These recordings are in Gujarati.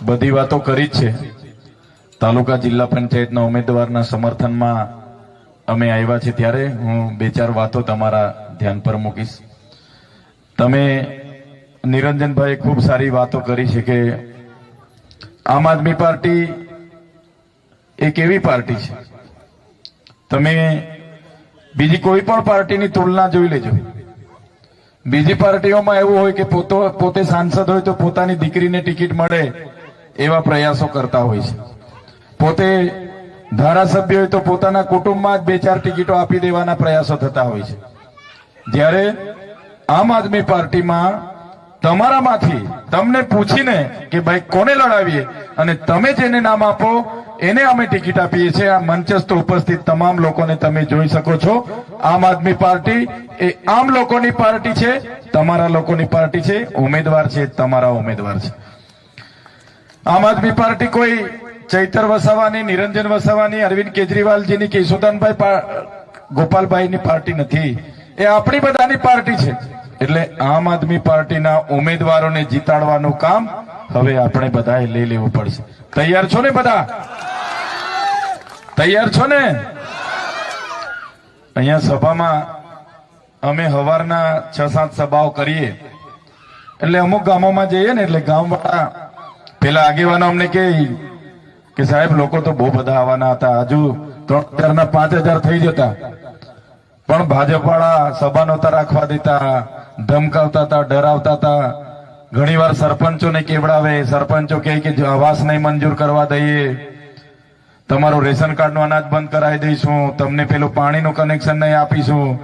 બધી વાતો કરી જ છે. તાલુકા જિલ્લા પંચાયતના ઉમેદવારના સમર્થનમાં અમે આવ્યા છે ત્યારે હું બે ચાર વાતો તમારા ધ્યાન પર મૂકીશ. તમે નિરંજનભાઈ ખૂબ સારી વાતો કરી છે કે આમ આદમી પાર્ટી એક એવી પાર્ટી છે, તમે બીજી કોઈ પણ પાર્ટીની તુલના જોઈ લેજો. બીજી પાર્ટીઓમાં એવું હોય કે પોતે સાંસદ હોય તો પોતાની દીકરીને ટિકિટ મળે એવા પ્રયાસો કરતા હોય છે. પોતે ધારાસભ્ય હોય તો પોતાના કુટુંબમાં જ બે ચાર ટિકિટો આપી દેવાના પ્રયાસો થતા હોય છે. જ્યારે આમ આદમી પાર્ટીમાં તમારામાંથી તમને પૂછીને કે ભાઈ કોને લડાવીએ અને તમે જેને નામ આપો એને અમે ટિકિટ આપીએ છીએ. આ મંચસ્થ ઉપસ્થિત તમામ લોકોને તમે જોઈ શકો છો. આમ આદમી પાર્ટી એ આમ લોકોની પાર્ટી છે, તમારા લોકોની પાર્ટી છે. ઉમેદવાર છે તમારા ઉમેદવાર છે. આમ આદમી પાર્ટી કોઈ ચૈતર વસાવાની, નિરંજન વસાવાની, અરવિંદ કેજરીવાલજીની કે યશોદાનભાઈ ગોપાલભાઈની પાર્ટી નથી. એ આપણી બધાની પાર્ટી છે. એટલે આમ આદમી પાર્ટીના ઉમેદવારોને જીતાડવાનું કામ હવે આપણે બધાએ લઈ લેવું પડશે. તૈયાર છો ને બધા? તૈયાર છો ને? અહીંયા સભામાં અમે સવારના 6-7 સભાઓ કરીએ એટલે અમુક ગામોમાં જઈએ ને એટલે ગામવાળા પેલા આગેવાનો અમને કે સાહેબ લોકો તો બહુ બધા આવવાના હતા, હજુ 3,000 ના 5,000 થઈ જતા, પણ ભાજપ વાળા સભા નહોતા રાખવા દેતા, ધમકાવતા હતા, ડરાવતા હતા. ઘણી વાર સરપંચોને કેવડાવે, સરપંચો કહે કે આવાસ નહીં મંજૂર કરવા દઈએ, તમારું રેશન કાર્ડનું અનાજ બંધ કરાવી દઈશું, તમને પેલું પાણીનું કનેક્શન નહીં આપીશું,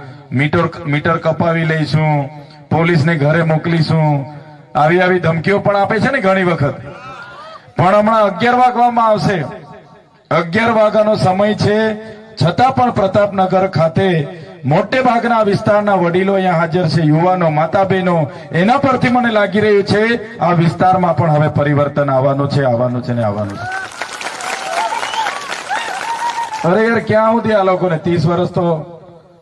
મીટર કપાવી લઈશું, પોલીસને ઘરે મોકલીશું, આવી ધમકીઓ પણ આપે છે ને ઘણી વખત. પણ હમણાં 11 વાગવામાં આવશે, 11 વાગ્યાનો સમય છે, છતાં પણ પ્રતાપનગર ખાતે મોટે ભાગના વિસ્તારના વડીલો અહીંયા હાજર છે, યુવાનો, માતા બહેનો. એના પરથી મને લાગી રહ્યું છે આ વિસ્તારમાં પણ હવે પરિવર્તન આવવાનું છે, આવવાનું છે ને આવવાનું છે. અરે યાર, ક્યાં સુધી આ લોકોને 30 વર્ષ તો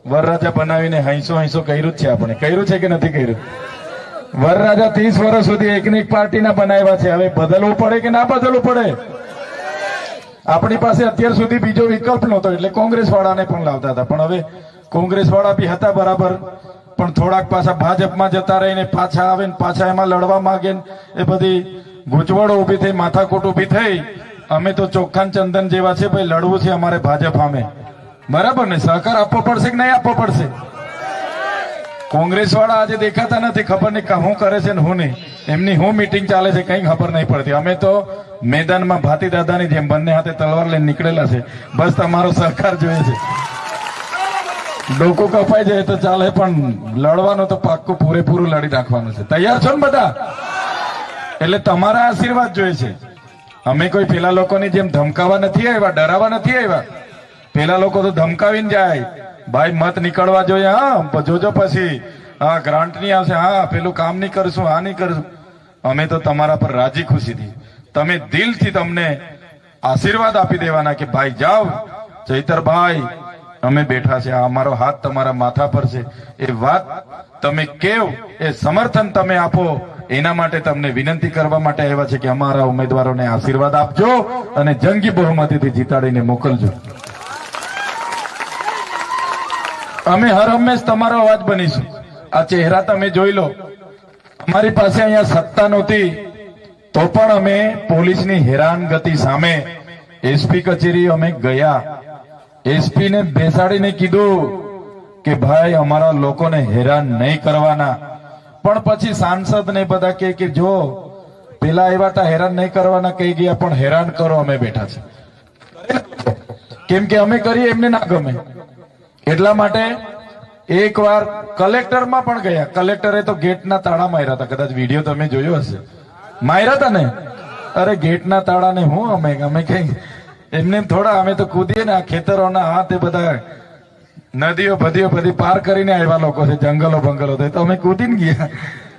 વરરાજા બનાવીને હૈસો કર્યું જ છે. આપણે કર્યું છે કે નથી કર્યું? વરરાજા 30 વર્ષ સુધી એકની એક પાર્ટીના બનાવ્યા છે. હવે બદલવું પડે કે ના બદલવું પડે? આપણી પાસે અત્યાર સુધી બીજો વિકલ્પ નહોતો એટલે કોંગ્રેસ વાળાને પણ લાવતા હતા. પણ હવે કોંગ્રેસ વાળા બી હતા બરાબર, પણ થોડાક પાછા ભાજપમાં જતા રહીને પાછા આવે ને પાછા એમાં લડવા માંગે, એ બધી ગૂંચવણો ઉભી થઈ, માથાકૂટ ઉભી થઈ. અમે તો ચોખ્ખાન ચંદન જેવા છે ભાઈ, લડવું છે અમારે ભાજપ સામે, બરાબર ને? સહકાર આપવો પડશે કે નહીં આપવો પડશે? કોંગ્રેસ વાળા આજે દેખાતા નથી, ખબર નહીં શું કરે છે ને હું નહીં. એમની હું મીટિંગ ચાલે છે કઈ ખબર નહીં પડતી. અમે તો મેદાનમાં ભાતી દાદાની જેમ બંને હાથે તલવાર લઈને નીકળેલા છે. બસ તમારો સહકાર જોઈએ છે. ડોકું કપાઈ જાય તો ચાલે, પણ લડવાનું તો પાક્કું પૂરેપૂરું લડી નાખવાનું છે. તૈયાર છો ને બધા? એટલે તમારા આશીર્વાદ જોઈએ છે. અમે કોઈ પેલા લોકોની જેમ ધમકાવા નથી આવ્યા, ડરાવા નથી આવ્યા. પેલા લોકો તો ધમકાવીને જાય, ભાઈ મત નીકળવા જોઈએ, હા જોજો પછી હા ગ્રાન્ટ નહીં આવશે, હા પેલું કામ નહીં કરશું, હા નહીં કરશું. અમે તો તમારા પર રાજી ખુશીથી, તમે દિલથી તમને આશીર્વાદ આપી દેવાના કે ભાઈ જાઓ ચૈતરભાઈ, અમે બેઠા છે, અમારો હાથ તમારા માથા પર છે. એ વાત તમે કેવ, એ સમર્થન તમે આપો, એના માટે તમને વિનંતી કરવા માટે આવ્યા છે કે અમારા ઉમેદવારોને આશીર્વાદ આપજો અને જંગી બહુમતીથી જીતાડીને મોકલજો. અમે હર હંમેશ તમારો અવાજ બનીશું. આ ચહેરા તમે જોઈ લો. અમારી પાસે અહીંયા સત્તા નહોતી તો પણ અમે પોલીસની હેરાનગતિ સામે એસપી કચેરી અમે ગયા. એસપી ને બેસાડીને કીધું કે ભાઈ અમારા લોકોને હેરાન નહીં કરવાના. પણ પછી સાંસદ ને બધા કે જો પેલા એવા હતા હેરાન નહીં કરવાના કહી ગયા, પણ હેરાન કરો અમે બેઠા છે. કેમ કે અમે કરીએ એમને ના ગમે. એટલા માટે એકવાર કલેક્ટરમાં પણ ગયા. કલેક્ટરે તો ગેટના તાળા માર્યા હતા, કદાચ વિડીયો તમે જોયો હશે. માર્યા હતા ને? અરે ગેટના તાળાને હું અમે કઈ એમને થોડા, અમે તો કૂદીએ ને આ ખેતરોના હાથ એ બધા નદીઓ બધી પાર કરીને આવ્યા લોકો છે, જંગલો બંગલો તો અમે કૂદીને ગયા.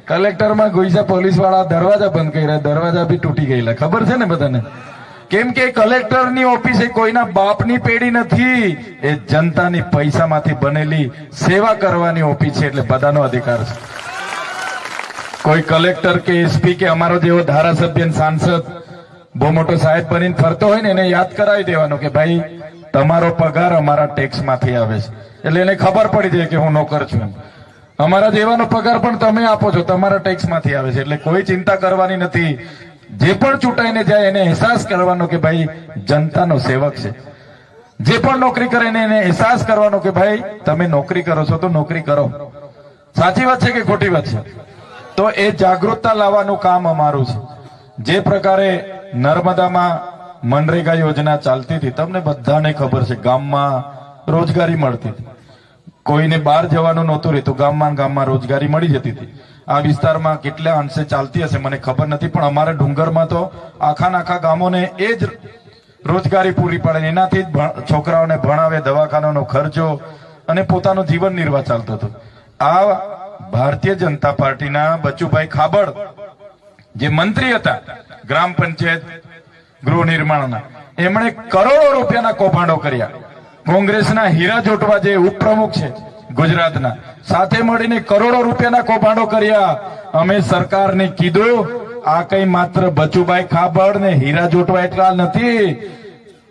કલેક્ટરમાં ઘુસ્યા, પોલીસ વાળા દરવાજા બંધ કર્યા, દરવાજા બી તૂટી ગયેલા. ખબર છે ને બધાને? કેમ કે કલેક્ટરની ઓફિસ એ કોઈના બાપની પેઢી નથી, એ જનતાની પૈસામાંથી બનેલી સેવા કરવાની ઓફિસ છે, એટલે બધાનો અધિકાર છે. કોઈ કલેક્ટર કે એસપી કે અમારો જેવો ધારાસભ્ય સાંસદ બહુ મોટો સાહેબ બનીને ફરતો હોય ને એને યાદ કરાવી દેવાનો કે ભાઈ તમારો પગાર અમારા ટેક્સ માંથી આવે છે, એટલે એને ખબર પડી જાય કે હું નોકર છું. અમારા જેવાનો પગાર પણ તમે આપો છો, તમારા ટેક્સ માંથી આવે છે, એટલે કોઈ ચિંતા કરવાની નથી. જે પણ ચૂંટાઈને જાય એને અહેસાસ કરવાનો કે ભાઈ જનતાનો સેવક છે. જે પણ નોકરી કરે એને અહેસાસ કરવાનો કે ભાઈ તમે નોકરી કરો છો તો નોકરી કરો. સાચી વાત છે કે ખોટી વાત છે? તો એ જાગૃતતા લાવવાનું કામ અમારું છે. જે પ્રકારે નર્મદામાં મનરેગા યોજના ચાલતી હતી, તમને બધાને ખબર છે, ગામમાં રોજગારી મળતી હતી, કોઈને બહાર જવાનું નહોતું રહેતું, ગામમાં રોજગારી મળી જતી હતી. આ વિસ્તારમાં કેટલા અંશે ચાલતી હશે મને ખબર નથી, પણ અમારા ડુંગરમાં તો આખા ગામોને એ જ રોજગારી પૂરી પાડે, એનાથી જ છોકરાઓને ભણાવે, દવાખાનાનો ખર્ચો અને પોતાનું જીવન નિર્વાહ ચાલતો હતો. આ ભારતીય જનતા પાર્ટીના બચુભાઈ ખાબડ જે મંત્રી હતા ગ્રામ પંચાયત ગૃહ નિર્માણના, એમણે કરોડો રૂપિયાના કૌભાંડો કર્યા. કોંગ્રેસના હીરા જોટવા જે ઉપપ્રમુખ છે ગુજરાતના, સાથે મળીને કરોડો રૂપિયાના કૌભાંડો કર્યા. અમે સરકારને કીધું આ કઈ માત્ર બચુભાઈ ખાબડ ને હીરા જોટવા એટલા નથી,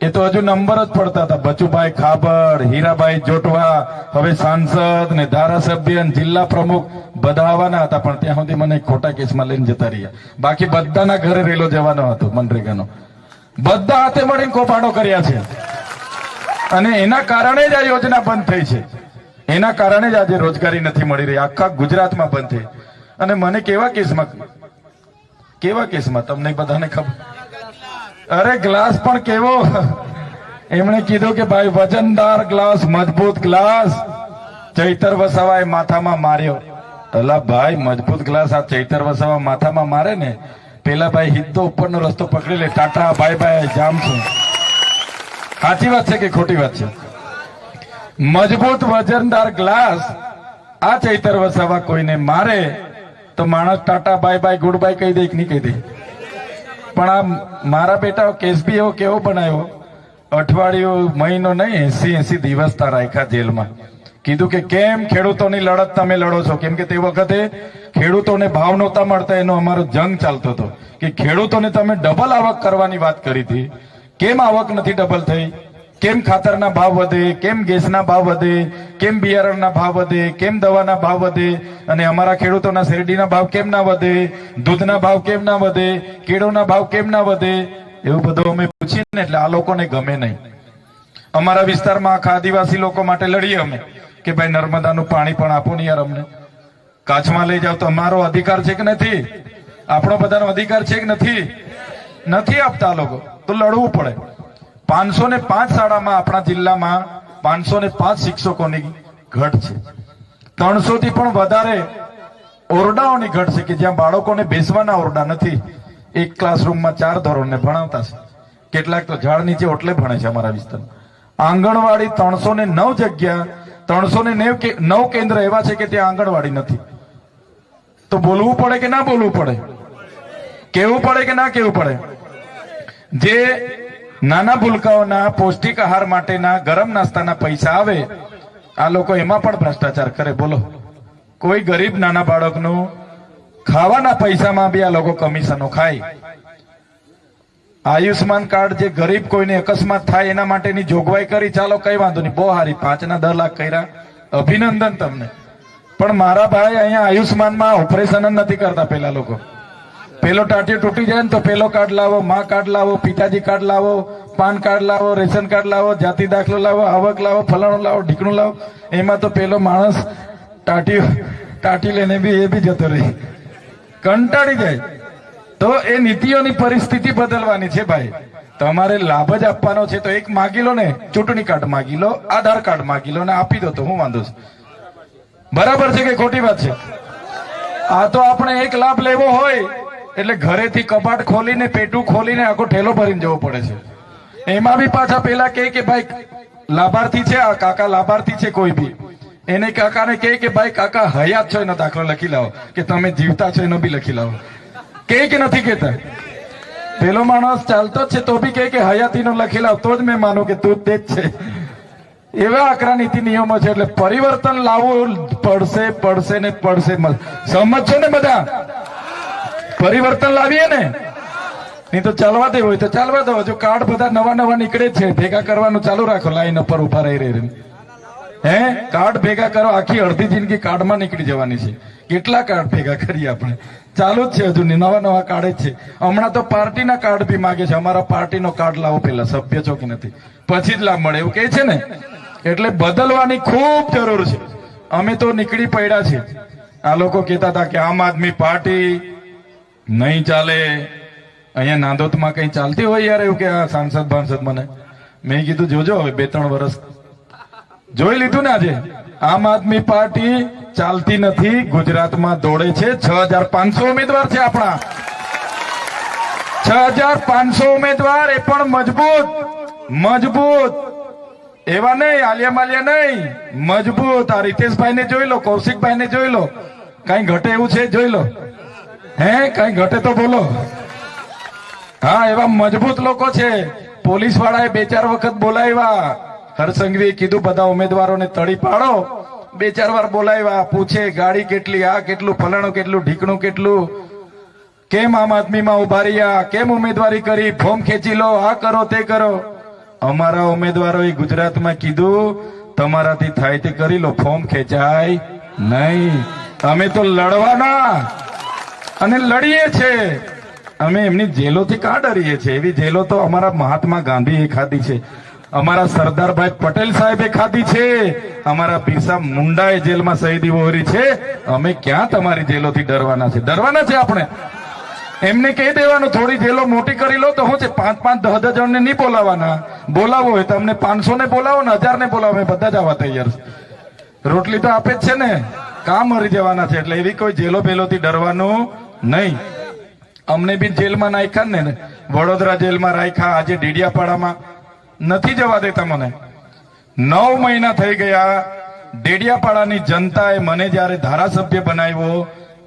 એ તો હજુ નંબર જ પડતા હતા. બચુભાઈ ખાબડ, હીરાભાઈ જોટવા, હવે સાંસદ ને ધારાસભ્ય જિલ્લા પ્રમુખ બધા આવવાના હતા, પણ ત્યાં સુધી મને ખોટા કેસમાં લઈને જતા રહ્યા. બાકી બધાના ઘરે રેલો જવાનો હતો મનરેગાનો. બધા હાથે મળીને કૌભાંડો કર્યા છે અને એના કારણે જ આ યોજના બંધ થઈ છે. એના કારણે જ આજે રોજગારી નથી મળી રહી, આખા ગુજરાતમાં બંધ થઈ. અને મને કેવા કેસમાં તમને બધાને ખબર, અરે ગ્લાસ પણ કેવો, એમણે કીધું કે ભાઈ વજનદાર ગ્લાસ, મજબૂત ગ્લાસ ચૈતર વસાવાએ માથામાં માર્યો. અલા ભાઈ, મજબૂત ગ્લાસ આ ચૈતર વસાવા માથામાં મારે ને, પેલા ભાઈ હિદ્દો ઉપરનો રસ્તો પકડી લે, ટાટા બાય બાય જામ છું. સાચી વાત છે કે ખોટી વાત છે? મજબૂત વજનદાર ગ્લાસ આ ચૈતર વસાવા કોઈને મારે તો માણસ Tata bye bye good bye કહી દે કે નહીં કહી દે? પણ આ મારા બેટા કેસ બી એવો કેવો બનાવ્યો, અઠવાડિયું મહિનો નહીં 80 દિવસ તા રાખ્યા જેલમાં. કીધું કે કેમ ખેડૂતોની લડત તમે લડો છો? કેમ કે તે વખતે ખેડૂતોને ભાવ નહોતા મળતા, એનો અમારો જંગ ચાલતો હતો કે ખેડૂતોને તમે ડબલ આવક કરવાની વાત કરી હતી, કેમ આવક નથી ડબલ થઈ? કેમ ખાતરના ભાવ વધે, કેમ ગેસના ભાવ વધે, કેમ બિયારણના ભાવ વધે, કેમ દવાના ભાવ વધે, અને અમારા ખેડૂતોના શેરડીના ભાવ કેમ ના વધે, દૂધના ભાવ કેમ ના વધે, કેળોના ભાવ કેમ ના વધે? એવું બધું અમે પૂછીએ ને એટલે આ લોકોને ગમે નહીં. અમારા વિસ્તારમાં આખા આદિવાસી લોકો માટે લડીએ અમે કે ભાઈ નર્મદાનું પાણી પણ આપો ને યાર, અમને કાચમાં લઈ જાવ. તો અમારો અધિકાર છે કે નથી? આપણો બધાનો અધિકાર છે કે નથી? નથી આપતા આ લોકો, તો લડવું પડે. 505 શાળામાં આપણા જિલ્લામાં 505 શિક્ષકોની ઘટ છે. 300 થી પણ વધારે ઓરડાઓની ઘટ છે કે જ્યાં બાળકોને બેસવાના ઓરડા નથી. એક ક્લાસરૂમમાં 4 ધોરણને ભણાવતા છે, કેટલાક તો ઝાડ નીચે ઓટલે ભણે છે અમારા વિસ્તારમાં. આંગણવાડી 309 જગ્યા, 309 કેન્દ્ર એવા છે કે ત્યાં આંગણવાડી નથી. તો બોલવું પડે કે ના બોલવું પડે? કેવું પડે કે ના કેવું પડે? જે નાના ભૂલકાઓના પૌષ્ટિક આહાર માટેના ગરમ નાસ્તાના પૈસા આવે, આ લોકો એમાં પણ ભ્રષ્ટાચાર કરે. બોલો, કોઈ ગરીબ નાના બાળકનું ખાવાના પૈસામાં બી આ લોકો કમિશનો ખાય. આયુષ્માન કાર્ડ જે ગરીબ કોઈને અકસ્માત થાય એના માટેની જોગવાઈ કરી, ચાલો કઈ વાંધો નહીં, બહુ સારી, 5 ના 10 લાખ કર્યા, અભિનંદન તમને. પણ મારા ભાઈ અહીંયા આયુષ્માનમાં ઓપરેશન નથી કરતા. પેલા લોકો પેલો ટાટિયો તૂટી જાય ને તો પેલો કાર્ડ લાવો, માં કાર્ડ લાવો, પિતાજી કાર્ડ લાવો, પાન કાર્ડ લાવો, રેશન કાર્ડ લાવો, જાતિ દાખલો લાવો, આવક લાવો, ફલાણું લાવો, ઢીકણું લાવો. એમાં તો પેલો માણસ ટાટી લઈને બી એ બી જતો રહે, કંટાળી જાય. તો એ નીતિઓની પરિસ્થિતિ બદલવાની છે ભાઈ. તમારે લાભ જ આપવાનો છે તો એક માગી લો ને, ચૂંટણી કાર્ડ માગી લો, આધાર કાર્ડ માગી લો ને આપી દો, તો હું વાંધો છે? બરાબર છે કે ખોટી વાત છે? આ તો આપણે એક લાભ લેવો હોય એટલે ઘરેથી કબાટ ખોલીને, પેટું ખોલીને આખો ઠેલો ભરીને જવો પડે છે. એમાં બી પાછા પેલા કે ભાઈ લાભાર્થી છે, આ કાકા લાભાર્થી છે, કોઈ બી એને કાકાને કે ભાઈ કાકા હયાત છો એનો દાખલો લખી લાવો, કે તમે જીવતા છો એનો બી લખી લાવો. કે નથી કેતા? પેલો માણસ ચાલતો જ છે તો બી કે હયાતીનો લખી લાવ, તો જ મેં માનું કે તું તે જ છે. એવા આકરા નીતિ નિયમો છે. એટલે પરિવર્તન લાવવું પડશે ને પડશે. સમજશો ને બધા? પરિવર્તન લાવીએ ને, નહીં તો ચાલવા દે હોય તો ચાલવા દો. જો કાર્ડ બધા નવા નીકળે છે, ભેગા કરવાનું ચાલુ રાખો. લાઈન ઉપર ઉભા રહી કાર્ડ ભેગા કરો. આખી અડધી જિંદગી કાર્ડમાં નીકળી જવાની છે. કેટલા કાર્ડ ભેગા કરીએ આપણે? ચાલુ જ છે, હજુ નવા કાર્ડ જ છે. હમણાં તો પાર્ટીના કાર્ડ બી માગે છે. અમારા પાર્ટીનો કાર્ડ લાવો, પેલા સભ્ય છો કે નથી, પછી જ લાભ મળે, એવું કે છે ને. એટલે બદલવાની ખૂબ જરૂર છે. અમે તો નીકળી પડ્યા છે. આ લોકો કહેતા હતા કે આમ આદમી પાર્ટી નહીં ચાલે. અહીંયા નાંદોદમાં કઈ ચાલતી હોય યાર એવું કે આ સાંસદ મને. મેં કીધું જોજો, હવે 2-3 વર્ષ જોઈ લીધું ને. આજે આમ આદમી પાર્ટી ચાલતી નથી, ગુજરાતમાં દોડે છે. 6500 ઉમેદવાર છે આપણા. 6500 ઉમેદવાર, એ પણ મજબૂત. એવા નહીં આલિયા માલિયા નહીં, મજબૂત. આ રીતેશભાઈ ને જોઈ લો, કૌશિકભાઈ ને જોઈ લો. કઈ ઘટે એવું છે? જોઈ લો. કઈ ઘટે તો બોલો. હા, એવા મજબૂત લોકો છે. પોલીસ વાળાએ 2-4 વખત બોલાવ્યા. હરસંઘવીએ કીધું બધા ઉમેદવારોને તળી પાડો. 2-4 વાર બોલાવ્યા. પૂછે ગાડી કેટલી, આ કેટલું, ફલાણું કેટલું, ઢીકણું કેટલું, કેમ આમ આદમીમાં ઉભા રહ્યા, કેમ ઉમેદવારી કરી, ફોર્મ ખેંચી લો, આ કરો તે કરો. અમારા ઉમેદવારોએ ગુજરાતમાં કીધું તમારાથી થાય તે કરી લો, ફોર્મ ખેંચાય નહીં. અમે તો લડવાના અને લડીએ છે. અમે એમની જેલોથી કાં ડરીએ છીએ? એવી જેલો તો અમારા મહાત્મા ગાંધીએ ખાધી છે, અમારા સરદારભાઈ પટેલ સાહેબે ખાધી છે, અમારા બિરસા મુંડાએ જેલમાં શહીદી વહોરી છે. અમે ક્યાં તમારી જેલોથી ડરવાના છે? ડરવાના છે આપણે. એમને કહી દેવાનું થોડી જેલો મોટી કરી લો તો શું છે, 5-5, 10 જણને નહીં બોલાવાના. બોલાવો હોય તો અમને 500 ને બોલાવો ને 1000 ને બોલાવો, અમે બધા જ આવવા તૈયાર છે. રોટલી તો આપે જ છે ને, કામ મરી જવાના છે. એટલે એવી કોઈ જેલો પેલોથી ડરવાનું નહીં. અમને બી જેલમાં નાખ્યા ને, વડોદરા જેલમાં રાખ્યા, આજે ડેડિયાપાડામાં નથી જવા દેતા મને. 9 મહિના થઈ ગયા. ડેડિયાપાડાની જનતાએ મને જયારે ધારાસભ્ય બનાવ્યો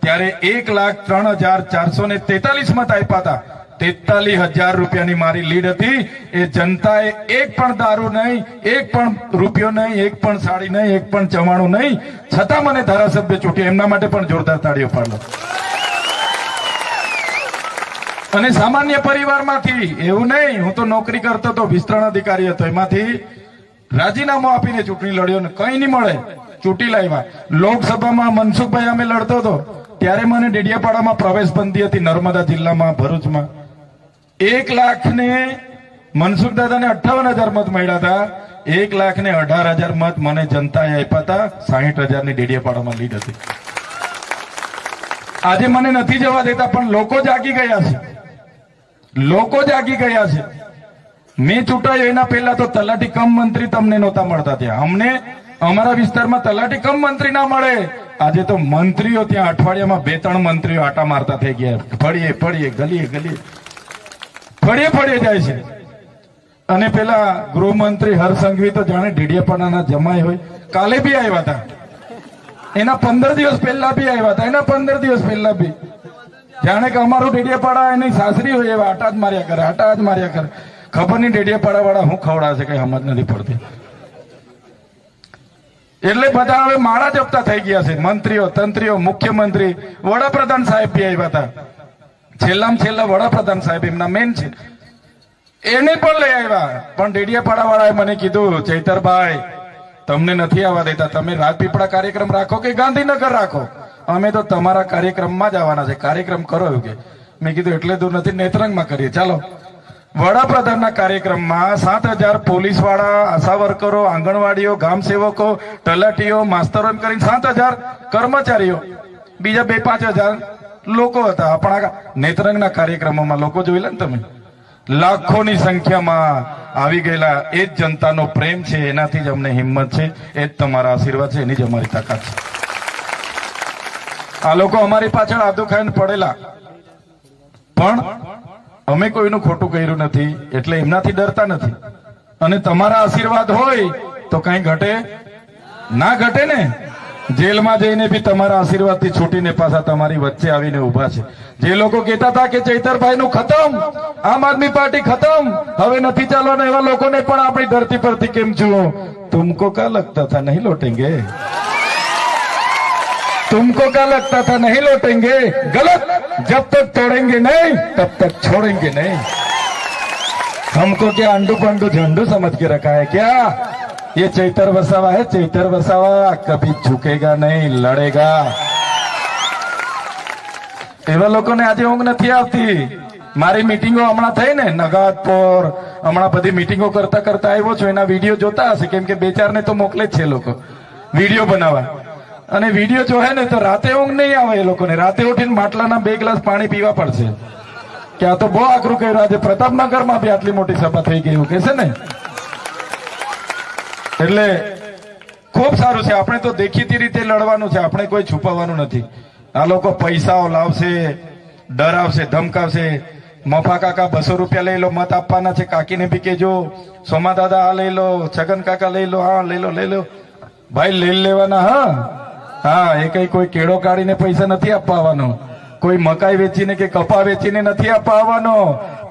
ત્યારે 1,03,443 મત આપ્યા હતા. 43,000 રૂપિયાની મારી લીડ હતી. એ જનતાએ એક પણ દારૂ નહીં, એક પણ રૂપિયો નહીં, એક પણ સાડી નહીં, એક પણ ચવાણું નહીં, છતાં મને ધારાસભ્ય ચૂંટ્યો. એમના માટે પણ જોરદાર તાળીઓ પાડો. અને સામાન્ય પરિવારમાંથી, એવું નહીં હું તો નોકરી કરતો હતો, વિસ્તરણ અધિકારી હતો, એમાંથી રાજીનામું આપીને ચૂંટણી લડ્યો ને કઈ નહીં મળે, ચૂંટી લાવ્યા. લોકસભામાં મનસુખભાઈ અમે લડતો હતો ત્યારે મને ડેડિયાપાડામાં પ્રવેશ બંધી હતી, નર્મદા જિલ્લામાં, ભરૂચમાં. 1,00,000 ને મનસુખ દાદાને 58,000 મત મળ્યા હતા. 1,18,000 મત મને જનતાએ આપ્યા હતા. 60,000 ની ડેડિયાપાડામાં લીડ હતી. આજે મને નથી જવા દેતા, પણ લોકો જાગી ગયા છે. લોકો જાગી ગયા છે. મેં ચૂંટાયો એના પહેલા તો તલાટી કમ મંત્રી તમને નહોતા મળતા. ત્યાં અમને અમારા વિસ્તારમાં તલાટી કમ મંત્રી ના મળે. આજે તો મંત્રીઓ ત્યાં અઠવાડિયામાં 2-3 મંત્રીઓ આટા મારતા થઈ ગયા. ફળીએ ફળીએ જાય છે. અને પેલા ગૃહમંત્રી હરસંઘવી તો જાણે ડેડિયાપાડાના જમાઈ હોય. કાલે બી આવ્યા હતા, એના 15 દિવસ પહેલા બી આવ્યા હતા, એના 15 દિવસ પહેલા બી જાણે કે અમારું ડેડિયાપાડા એની સાસરી હોય એવા આટા જ માર્યા કરે. ખબર નહીં ડેડિયાપાડા વાળા હું ખવડાશે, કઈ સમજ નથી પડતી. એટલે બધા હવે માળા જપતા થઈ ગયા છે. મંત્રીઓ, તંત્રીઓ, મુખ્યમંત્રી, વડાપ્રધાન સાહેબ બી આવ્યા હતા. છેલ્લામાં છેલ્લા વડાપ્રધાન સાહેબ એમના મેન છે, એને પણ લઈ આવ્યા. પણ ડેડિયાપાડા વાળાએ મને કીધું, ચૈતરભાઈ તમને નથી આવવા દેતા, તમે રાજપીપળા કાર્યક્રમ રાખો કે ગાંધીનગર રાખો, અમે તો તમારા કાર્યક્રમમાં જ આવવાના છે. કાર્યક્રમ કરો એવું કે. મેં કીધું એટલે દૂર નથી, નેત્રંગમાં કરીએ. ચાલો. વડાપ્રધાનના કાર્યક્રમમાં 7,000 પોલીસ વાળા, આશા વર્કરો, આંગણવાડીઓ, ગામ સેવકો, તલાટીઓ, માસ્તરો એમ કરીને 7,000 કર્મચારીઓ, બીજા 2-5,000 લોકો હતા. આપણા નેત્રંગના કાર્યક્રમોમાં લોકો જોઈ લે ને તમે, લાખોની સંખ્યામાં આવી ગયેલા. એ જ જનતાનો પ્રેમ છે, એનાથી જ અમને હિંમત છે, એ જ તમારા આશીર્વાદ છે, એની જ અમારી તાકાત છે. આ લોકો અમારી પાછળ આદુ ખાઈને પડેલા, પણ અમે કોઈનું ખોટું કર્યું નથી, એટલે એમનાથી ડરતા નથી. અને તમારા આશીર્વાદ હોય તો કઈ ઘટે ના ઘટે ને. જેલમાં જઈને બી તમારા આશીર્વાદથી છૂટીને પાછા તમારી વચ્ચે આવીને ઉભા છે. જે લોકો કહેતા હતા કે ચૈતરભાઈનું ખતમ, આમ આદમી પાર્ટી ખતમ, હવે નથી ચાલવાનું, એવા લોકોને પણ આપણી ધરતી પરથી કેમ જુઓ. तुमको क्या लगता था नहीं लौटेंगे? तुमको क्या लगता था नहीं लौटेंगे? गलत. जब तक तोड़ेंगे नहीं तब तक छोड़ेंगे नहीं. हमको क्या अंडू पंडू झंडू समझ के रखा है क्या? ये चैतर वसावा है, चैतर वसावा कभी झुकेगा नहीं, लड़ेगा. એવા લોકોને આજે ઊંઘ નથી આવતી. મારી મીટિંગો હમણાં થઈ ને નગાતપોર, હમણાં બધી મીટિંગો કરતા કરતા આવ્યો છું. એના વિડીયો જોતા હશે, કેમ કે 2-4 ને તો મોકલે જ છે લોકો વિડીયો બનાવવા. અને વિડીયો જોહે ને તો રાતે ઊંઘ નહીં આવે એ લોકોને. રાતે ઉઠીને માટલાના 2 ગ્લાસ પાણી પીવા પડશે કે આ તો બહુ આકરું કર્યું. આજે પ્રતાપનગરમાં બી આટલી મોટી સભા થઈ ગઈ એવું કે છે ને. એટલે ખૂબ સારું છે. આપણે તો દેખીતી રીતે લડવાનું છે, આપણે કોઈ છુપાવવાનું નથી. આ લોકો પૈસાઓ લાવશે, ડરાવશે, ધમકાવશે. મફા કાકા 200 રૂપિયા લઈ લો, મત આપવાના છે. કાકીને બી કેજો, સોમા દાદા આ લઈ લો, છગન કાકા લઈ લો, હા લઈ લો ભાઈ, લઈ લેવાના. હા એ કઈ કોઈ કેળો કાઢીને પૈસા નથી આપવાનો, કોઈ મકાઈ વેચીને કે કપા વેચીને નથી આપવાનો.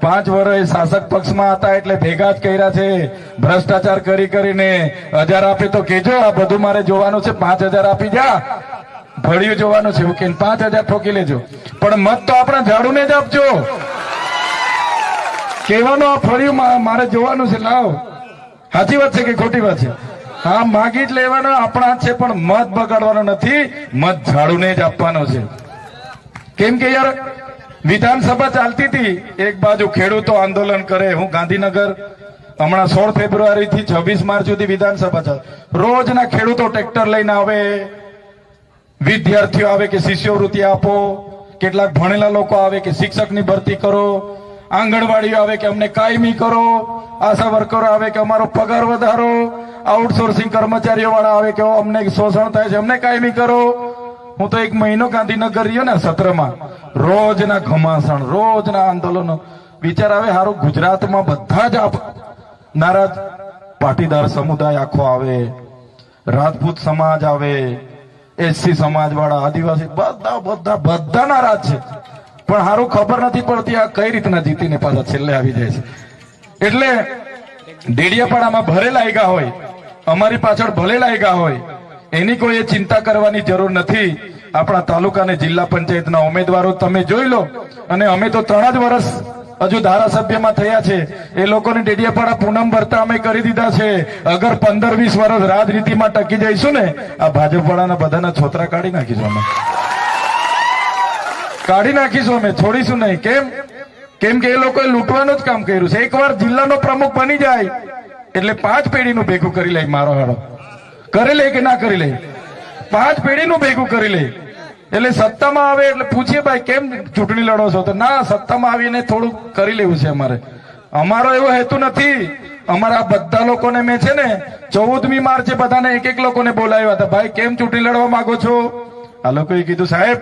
5 વર્ષ શાસક પક્ષમાં હતા એટલે ભેગા જ કર્યા છે, ભ્રષ્ટાચાર કરીને. 1000 આપે તો કેજો, આ બધું મારે જોવાનું છે. 5000 આપી જા, ભળ્યું જોવાનું છે. ઓકે, 5000 ઠોકી લેજો, પણ મત તો આપણા ઝાડુને જ આપજો. કહેવાનું આ ફળ્યું મારે જોવાનું છે. લાવ, સાચી વાત છે કે ખોટી વાત છે? હા, માગી જ લેવાનો, આપણા છે, પણ મત બગાડવાનો નથી, મત ઝાડુને જ આપવાનો છે. કેમ કે યાર વિધાનસભા ચાલતી હતી, એક બાજુ ખેડૂતો આંદોલન કરે. હું ગાંધીનગર હમણાં 16 ફેબ્રુઆરી થી 26 માર્ચ સુધી વિધાનસભા ચાલે. રોજના ખેડૂતો ટ્રેક્ટર લઈને આવે, વિદ્યાર્થીઓ આવે કે શિષ્યવૃત્તિ આપો, કેટલાક ભણેલા લોકો આવે કે શિક્ષકની ભરતી કરો, આંગણવાડીઓ આવે કે અમને કાયમી કરો, આશા વર્કરો આવે કે અમારો પગાર વધારો, આઉટસોર્સિંગ કર્મચારીઓ વાળા આવે કે અમને શોષણ થાય છે, અમને કાયમી કરો. હું તો 1 મહિનો ગાંધીનગર રહ્યો ને સત્રમાં, રોજના ઘમાસણ, રોજના આંદોલનો. વિચાર આવે હારું ગુજરાતમાં બધા જ નારાજ, પાટીદાર સમુદાય આખો આવે, રાજપૂત સમાજ આવે, એસસી સમાજ વાળા, આદિવાસી, બધા નારાજ છે. પણ હારું ખબર નથી પડતી આ કઈ રીતના જીતીને પાછા છેલ્લે આવી જાય છે. એટલે ડેડિયાપાડામાં ભલે લાગ્યા હોય, અમારી પાછળ ભલે લાગ્યા હોય, એની કોઈ ચિંતા કરવાની જરૂર નથી. આપણા તાલુકા અને જિલ્લા પંચાયતના ઉમેદવારો તમે જોઈ લો. અને અમે તો 3 જ વર્ષ હજુ ધારાસભ્યમાં થયા છે. એ લોકોને ડેડિયાપાડા પૂનમ ભરતા અમે કરી દીધા છે. અગર 15-20 વર્ષ રાજનીતિમાં ટકી જઈશું ને, આ ભાજપવાળાના બધાના છોતરા કાઢી નાખીશું અમે, કાઢી નાખીશું અમે, છોડીશું નહીં. કેમ કે એ લોકોએ લૂંટવાનું જ કામ કર્યું છે. એકવાર જિલ્લાનો પ્રમુખ બની જાય એટલે 5 પેઢીનું ભેગું કરી લે. મારો હાડો કરી લે કે ના કરી લે? 5 પેઢીનું ભેગું કરી લે. એટલે સત્તામાં આવે એટલે પૂછીએ ભાઈ કેમ ચૂંટણી લડો છો, તો ના સત્તામાં આવીને થોડું કરી લેવું છે અમારે. અમારો એવો હેતુ નથી. અમારા બધા લોકોને મેં છે ને 14મી માર્ચે બધાને એક લોકોને બોલાવ્યા હતા, ભાઈ કેમ ચૂંટણી લડવા માંગો છો? આ લોકોએ કીધું સાહેબ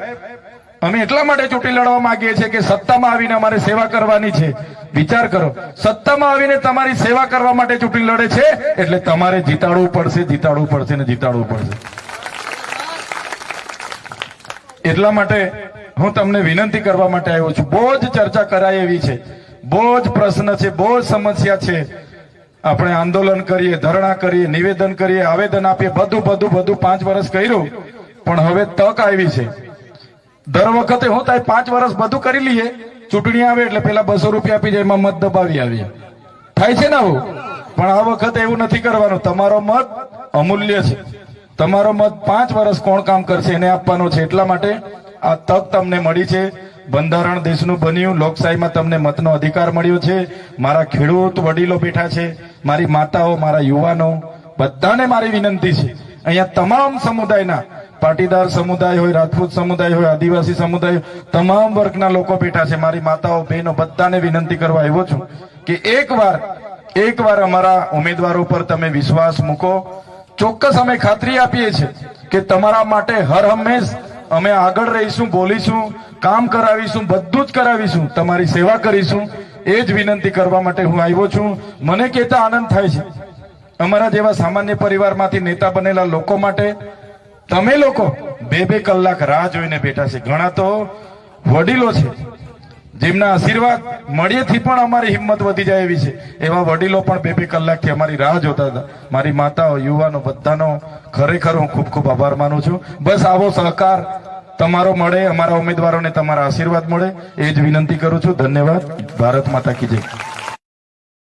અમે એટલા માટે ચૂંટણી લડવા માંગીએ છીએ કે સત્તામાં આવીને અમારે સેવા કરવાની છે. વિચાર કરો, સત્તામાં આવીને તમારી સેવા કરવા માટે ચૂંટણી લડે છે એટલે તમારે જીતાડવું પડશે, જીતાડવું પડશે ને જીતાડવું પડશે. એટલા માટે હું તમને વિનંતી કરવા માટે આવ્યો છું. બહુ જ ચર્ચા કરાય એવી છે, બહુ જ પ્રશ્ન છે, બહુ જ સમસ્યા છે. આપણે આંદોલન કરીએ, ધરણા કરીએ, નિવેદન કરીએ, આવેદન આપીએ, બધું 5 વર્ષ કર્યું, પણ હવે તક આવી છે. દર વખતે હું થાય 5 વર્ષ બધું કરી લઈએ, ચૂંટણી આવે એટલે પેલા 200 રૂપિયા આપી જાય, એમાં મત દબાવી આવીએ, થાય છે ને આવું. પણ આ વખતે એવું નથી કરવાનું. તમારો મત અમૂલ્ય છે. તમારો મત 5 વર્ષ કોણ કામ કરશે એને આપવાનો છે. એટલા માટે આ તક તમને મળી છે. બંધારણ દેશનું બન્યું, લોકશાહીમાં તમને મતનો અધિકાર મળ્યો છે. મારા ખેડૂત વડીલો બેઠા છે, મારી માતાઓ, મારા યુવાનો, બધાને મારી વિનંતી છે. અહીંયા તમામ સમુદાયના, પાટીદાર સમુદાય હોય, રાજપૂત સમુદાય હોય, આદિવાસી સમુદાય, તમામ વર્ગના લોકો બેઠા છે. મારી માતાઓ, બહેનો, બધાને વિનંતી કરવા આવ્યો છું કે એકવાર અમારા ઉમેદવારો પર તમે વિશ્વાસ મૂકો. ચોક્કસ અમે ખાતરી આપીએ છીએ કે તમારા માટે હર હંમેશ અમે આગળ રહીશું, બોલીશું, કામ કરાવીશું, બધું જ કરાવીશું, તમારી સેવા કરીશું. એ જ વિનંતી કરવા માટે હું આવ્યો છું. મને કહેતા આનંદ થાય છે અમારા જેવા સામાન્ય પરિવારમાંથી નેતા બનેલા લોકો માટે તમે લોકો 2-2 કલાક રાહ જોઈને બેઠા છે. ઘણા તો વડીલો છે જેમના આશીર્વાદ મળીએથી પણ અમારી હિંમત વધી જાય એવી છે. એવા વડીલો પણ 2-2 કલાકથી અમારી રાહ જોતા હતા. મારી માતાઓ, યુવાનો બધાનો ખરેખર હું ખૂબ ખૂબ આભાર માનું છું. બસ આવો સહકાર તમારો મળે, અમારા ઉમેદવારોને તમારા આશીર્વાદ મળે એ જ વિનંતી કરું છું. ધન્યવાદ. ભારત માતા કી જય.